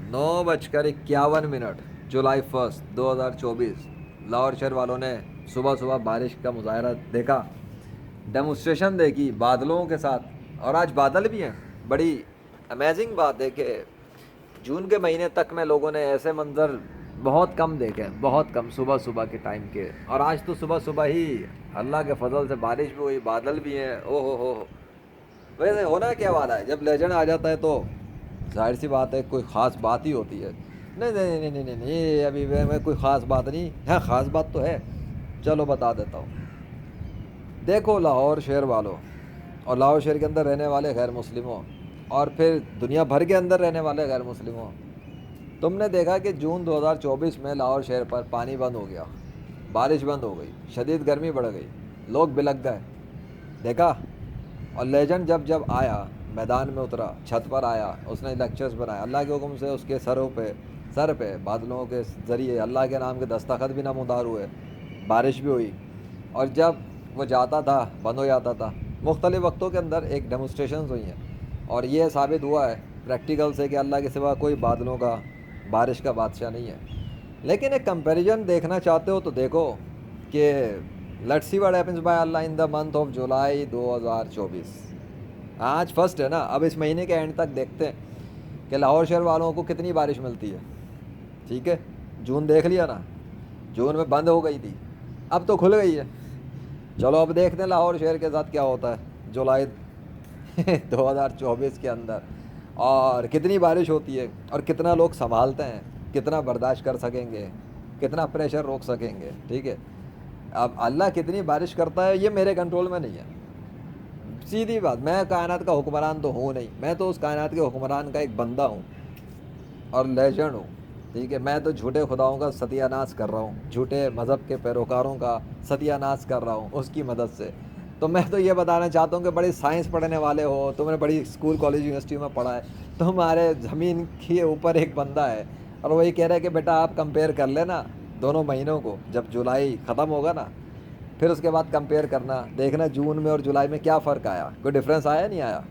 9:51 जुलाई 1, 2024 लाहौर शहर वालों ने सुबह सुबह बारिश का मुजाहरा देखा, डेमोन्स्ट्रेशन देखी बादलों के साथ। और आज बादल भी हैं। बड़ी अमेजिंग बात है कि जून के महीने तक में लोगों ने ऐसे मंजर बहुत कम देखे हैं, बहुत कम, सुबह सुबह के टाइम के। और आज तो सुबह सुबह ही अल्लाह के फजल से बारिश भी हुई, बादल भी हैं। ओहो हो। वैसे होना क्या वाला है, जब लेजेंड आ जाता है तो जाहिर सी बात है कोई ख़ास बात ही होती है। नहीं नहीं नहीं नहीं नहीं नहीं, ये अभी मैं कोई ख़ास बात नहीं। हाँ, ख़ास बात तो है, चलो बता देता हूँ। देखो लाहौर शहर वालों, और लाहौर शहर के अंदर रहने वाले गैर मुस्लिमों, और फिर दुनिया भर के अंदर रहने वाले गैर मुस्लिमों, तुमने देखा कि जून 2024 में लाहौर शहर पर पानी बंद हो गया, बारिश बंद हो गई, शदीद गर्मी बढ़ गई, लोग बिलक गए। देखा। और लेजेंड जब जब आया, मैदान में उतरा, छत पर आया, उसने लेक्चर्स बनाए, अल्लाह के हुक्म से उसके सर पे बादलों के ज़रिए अल्लाह के नाम के दस्तखत भी नमूदार हुए, बारिश भी हुई। और जब वो जाता था, बंद हो जाता था। मुख्तलिफ़ वक्तों के अंदर एक डेमोन्स्ट्रेशन हुई हैं, और ये साबित हुआ है प्रैक्टिकल से कि अल्लाह के सिवा कोई बादलों का, बारिश का बादशाह नहीं है। लेकिन एक कंपैरिजन देखना चाहते हो तो देखो कि let's see what happens by Allah in the month of July 2024। आज फर्स्ट है ना, अब इस महीने के एंड तक देखते हैं कि लाहौर शहर वालों को कितनी बारिश मिलती है। ठीक है, जून देख लिया ना, जून में बंद हो गई थी, अब तो खुल गई है। चलो अब देखते हैं लाहौर शहर के साथ क्या होता है जुलाई 2024 के अंदर, और कितनी बारिश होती है, और कितना लोग संभालते हैं, कितना बर्दाश्त कर सकेंगे, कितना प्रेशर रोक सकेंगे। ठीक है, अब अल्लाह कितनी बारिश करता है ये मेरे कंट्रोल में नहीं है। सीधी बात, मैं कायनात का हुक्मरान तो हूँ नहीं, मैं तो उस कायनात के हुक्मरान का एक बंदा हूँ और लेजेंड हूँ। ठीक है, मैं तो झूठे खुदाओं का सत्यानाश कर रहा हूँ, झूठे मज़हब के पैरोकारों का सत्यानाश कर रहा हूँ उसकी मदद से। तो मैं तो ये बताना चाहता हूँ कि बड़ी साइंस पढ़ने वाले हो, तुमने बड़ी स्कूल कॉलेज यूनिवर्सिटी में पढ़ा है, तुम्हारे ज़मीन के ऊपर एक बंदा है और वही कह रहा है कि बेटा आप कंपेयर कर लेना दोनों महीनों को, जब जुलाई ख़त्म होगा ना फिर उसके बाद कंपेयर करना, देखना जून में और जुलाई में क्या फ़र्क आया, कोई डिफरेंस आया नहीं आया।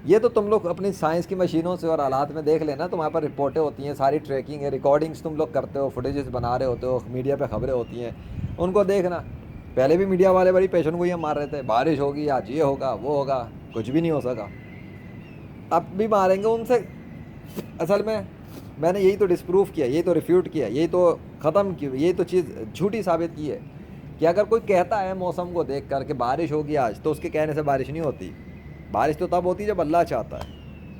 ये तो तुम लोग अपनी साइंस की मशीनों से और आलात में देख लेना, तुम्हारे पर रिपोर्टें होती हैं, सारी ट्रैकिंग है, रिकॉर्डिंग्स तुम लोग करते हो, फुटेजेस बना रहे होते हो, मीडिया पे खबरें होती हैं, उनको देखना। पहले भी मीडिया वाले बड़ी पेशन गोइयाँ मार रहे थे, बारिश होगी आज ये होगा वो होगा, कुछ भी नहीं हो सका। अब भी मारेंगे उनसे। असल में मैंने यही तो डिस्प्रूव किया, यही तो रिफ्यूट किया, यही तो ख़त्म की, यही तो चीज़ झूठी साबित की है कि अगर कोई कहता है मौसम को देख कर कि बारिश होगी आज, तो उसके कहने से बारिश नहीं होती। बारिश तो तब होती है जब अल्लाह चाहता है।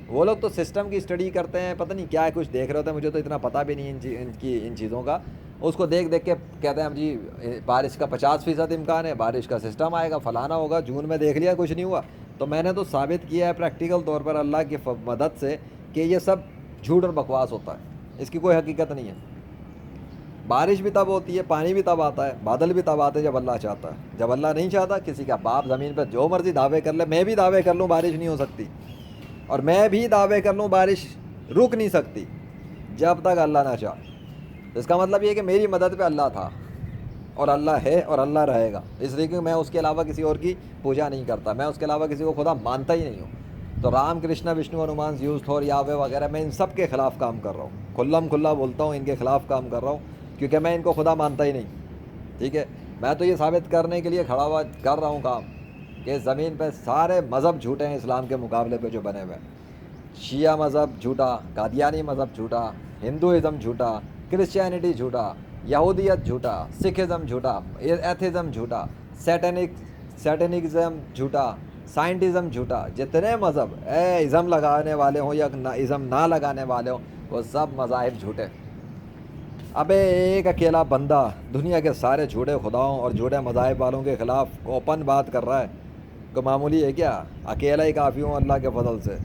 वो लोग तो सिस्टम की स्टडी करते हैं, पता नहीं क्या है, कुछ देख रहे होते हैं, मुझे तो इतना पता भी नहीं इन चीज़ों का। उसको देख देख के कहते हैं हम जी बारिश का 50% इम्कान है, बारिश का सिस्टम आएगा, फलाना होगा। जून में देख लिया कुछ नहीं हुआ। तो मैंने तो साबित किया है प्रैक्टिकल तौर पर अल्लाह की मदद से कि ये सब झूठ और बकवास होता है, इसकी कोई हकीकत नहीं है। बारिश भी तब होती है, पानी भी तब आता है, बादल भी तब आते हैं जब अल्लाह चाहता है। जब अल्लाह नहीं चाहता, किसी का बाप ज़मीन पर जो मर्ज़ी दावे कर ले, मैं भी दावे कर लूँ बारिश नहीं हो सकती, और मैं भी दावे कर लूँ बारिश रुक नहीं सकती जब तक अल्लाह ना चाहे। तो इसका मतलब ये है कि मेरी मदद पे अल्लाह था और अल्लाह है और अल्लाह रहेगा, इसलिए कि मैं उसके अलावा किसी और की पूजा नहीं करता, मैं उसके अलावा किसी को खुदा मानता ही नहीं हूँ। तो राम कृष्ण विष्णु हनुमान यूज थोर यावे वगैरह, मैं इन सब के ख़िलाफ़ काम कर रहा हूँ, खुल्लम खुल्ला बोलता हूँ, इनके ख़िलाफ़ काम कर रहा हूँ, क्योंकि मैं इनको खुदा मानता ही नहीं। ठीक है, मैं तो ये साबित करने के लिए खड़ा हुआ कर रहा हूँ काम कि ज़मीन पे सारे मज़हब झूठे हैं इस्लाम के मुकाबले पे जो बने हुए हैं। शिया मज़हब झूठा, कादियानी मज़हब झूठा, हिंदुज़म झूठा, क्रिश्चियनिटी झूठा, यहूदियत झूठा, सिखिज़म झूठा, एथिज़म झूठा, सैटनिज़म झूठा, साइंटिज़म झूठा। जितने मज़हब इज़म लगाने वाले हों या इज़म ना लगाने वाले हों, वो सब मज़ाहिब झूठे। अबे एक अकेला बंदा दुनिया के सारे झूठे खुदाओं और झूठे मज़ाहिब वालों के ख़िलाफ़ ओपन बात कर रहा है, को मामूली है क्या? अकेला ही काफ़ी हूँ अल्लाह के फजल से।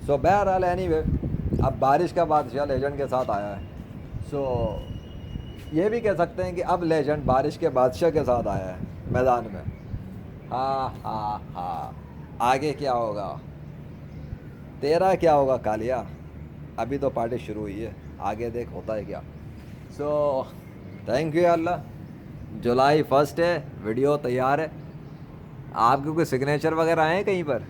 सो बहरहाल एनीवे, अब बारिश का बादशाह लेजेंड के साथ आया है। सो ये भी कह सकते हैं कि अब लेजेंड बारिश के बादशाह के साथ आया है मैदान में। हाँ हाँ हाँ, आगे क्या होगा, तेरा क्या होगा कालिया? अभी तो पार्टी शुरू हुई है, आगे देख होता है क्या। सो थैंक यू अल्लाह। जुलाई 1 है, वीडियो तैयार है। आपके कोई सिग्नेचर वगैरह हैं कहीं पर?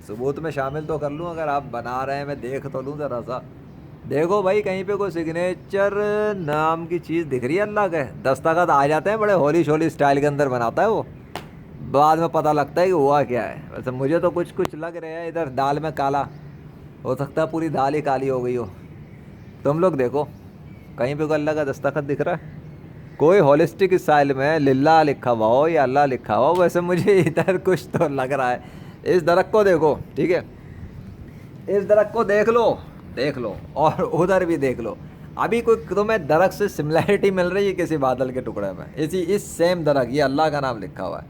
सबूत में शामिल तो कर लूँ, अगर आप बना रहे हैं मैं देख तो लूँ ज़रा सा। دیکھو بھائی کہیں پہ کوئی سگنیچر نام کی چیز دکھ رہی ہے اللہ کے، دستخط آ جاتے ہیں بڑے ہولی شولی اسٹائل کے اندر بناتا ہے وہ، بعد میں پتہ لگتا ہے کہ ہوا کیا ہے. ویسے مجھے تو کچھ لگ رہا ہے ادھر دال میں کالا، ہو سکتا ہے پوری دال ہی کالی ہو گئی ہو. تم لوگ دیکھو کہیں پہ کوئی اللہ کا دستخط دکھ رہا ہے؟ کوئی ہولسٹک اسٹائل میں للہ لکھا ہوا ہو یا اللہ لکھا ہوا ہو. ویسے مجھے ادھر کچھ تو لگ رہا ہے. اس درخت کو دیکھو، ٹھیک ہے، اس درخت کو دیکھ لو اور ادھر بھی دیکھ لو. ابھی کوئی تمہیں درخت سے سملیرٹی مل رہی ہے کسی بادل کے ٹکڑے میں؟ اس سیم درخت، یہ اللہ کا نام لکھا ہوا ہے،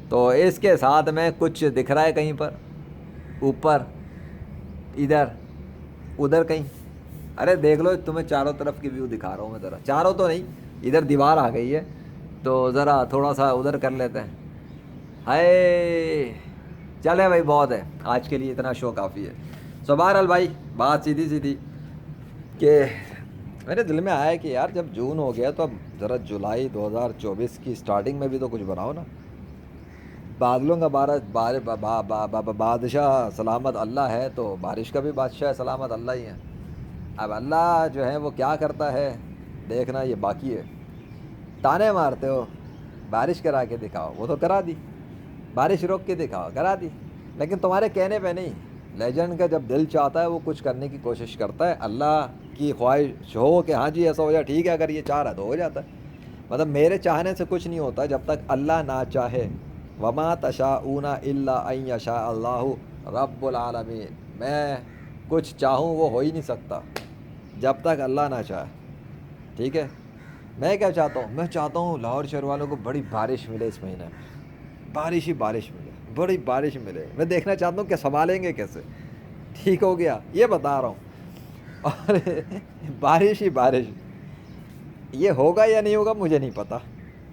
تو اس کے ساتھ میں کچھ دکھ رہا ہے کہیں پر اوپر، ادھر ادھر کہیں. ارے دیکھ لو، تمہیں چاروں طرف کی ویو دکھا رہا ہوں میں ذرا، چاروں تو نہیں، ادھر دیوار آ گئی ہے تو ذرا تھوڑا سا ادھر کر لیتے ہیں. ہائے چلے بھائی، بہت ہے آج کے لیے، اتنا شو کافی ہے. سو بہرحال بھائی بات سیدھی سی تھی کہ میرے دل میں آیا کہ یار جب جون ہو گیا تو اب ذرا جولائی 2024 کی سٹارٹنگ میں بھی تو کچھ بناؤ نا. بادلوں کا بادشاہ سلامت اللہ ہے تو بارش کا بھی بادشاہ سلامت اللہ ہی ہے. اب اللہ جو ہے وہ کیا کرتا ہے دیکھنا یہ باقی ہے. تانے مارتے ہو بارش کرا کے دکھاؤ، وہ تو کرا دی. بارش روک کے دکھاؤ، کرا دی. لیکن تمہارے کہنے پہ نہیں، لیجنڈ کا جب دل چاہتا ہے وہ کچھ کرنے کی کوشش کرتا ہے. اللہ کی خواہش ہو کہ ہاں جی ایسا ہو جائے، ٹھیک ہے، اگر یہ چاہ رہا تو ہو جاتا ہے. مطلب میرے چاہنے سے کچھ نہیں ہوتا جب تک اللہ نہ چاہے. وما تشاءون الا ان یشاء اللہ رب العالمین. میں کچھ چاہوں وہ ہو ہی نہیں سکتا جب تک اللہ نہ چاہے. ٹھیک ہے، میں کیا چاہتا ہوں؟ میں چاہتا ہوں لاہور شہر والوں کو بڑی بارش ملے اس مہینے میں، بارش ہی بارش ملے، بڑی بارش ملے. میں دیکھنا چاہتا ہوں کہ سنبھالیں گے کیسے. ٹھیک ہو گیا، یہ بتا رہا ہوں. اور بارش ہی بارش، یہ ہوگا یا نہیں ہوگا مجھے نہیں پتہ.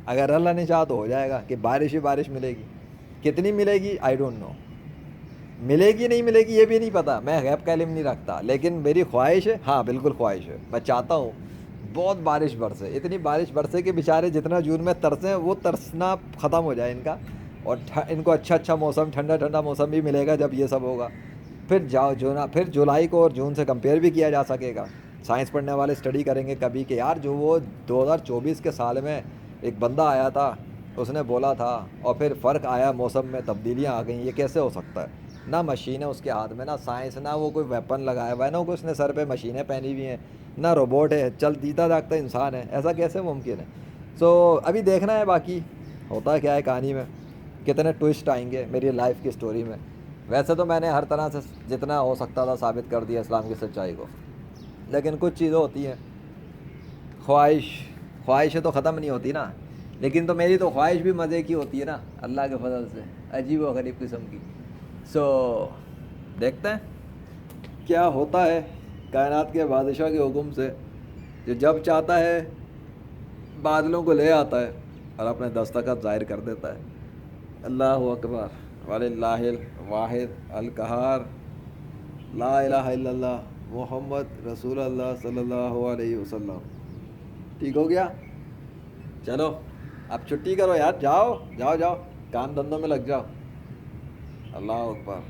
اگر اللہ نے چاہا تو ہو جائے گا کہ بارش ہی بارش ملے گی. کتنی ملے گی آئی ڈونٹ نو، ملے گی نہیں ملے گی یہ بھی نہیں پتہ. میں غیب کا علم نہیں رکھتا، لیکن میری خواہش ہے، ہاں بالکل خواہش ہے، میں چاہتا ہوں بہت بارش برسے، اتنی بارش برسے کہ بیچارے جتنا جون میں ترسیں وہ ترسنا ختم ہو جائے ان کا، اور ان کو اچھا موسم، ٹھنڈا ٹھنڈا موسم بھی ملے گا جب یہ سب ہوگا. پھر جولائی کو اور جون سے کمپیئر بھی کیا جا سکے گا. سائنس پڑھنے والے اسٹڈی کریں گے کبھی کہ یار جو وہ 2024 کے سال میں ایک بندہ آیا تھا اس نے بولا تھا اور پھر فرق آیا، موسم میں تبدیلیاں آ گئیں، یہ کیسے ہو سکتا ہے؟ نہ مشین ہے اس کے ہاتھ میں، نہ سائنس، نہ وہ کوئی ویپن لگایا ہوا ہے، نہ اس نے سر پہ مشینیں پہنی ہوئی ہیں، نہ روبوٹ ہے، چلتا جاگتا انسان ہے. ایسا کیسے ممکن ہے؟ سو ابھی دیکھنا ہے باقی ہوتا کیا ہے کہانی میں، کتنے ٹوئسٹ آئیں گے میری لائف کی سٹوری میں. ویسے تو میں نے ہر طرح سے جتنا ہو سکتا تھا ثابت کر دیا اسلام کی سچائی کو، لیکن کچھ چیزیں ہوتی ہیں، خواہشیں تو ختم نہیں ہوتی نا. لیکن تو میری تو خواہش بھی مزے کی ہوتی ہے نا اللہ کے فضل سے، عجیب و غریب قسم کی. سو دیکھتے ہیں کیا ہوتا ہے کائنات کے بادشاہ کے حکم سے، جو جب چاہتا ہے بادلوں کو لے آتا ہے اور اپنے دستخط ظاہر کر دیتا ہے. اللہ اکبر وللہ الواحد القہار، لا الہ الا اللہ محمد رسول اللہ صلی اللہ علیہ وسلم. ٹھیک ہو گیا؟ چلو اب چھٹی کرو یار، جاؤ جاؤ جاؤ، کام دھندوں میں لگ جاؤ. اللہ اکبر.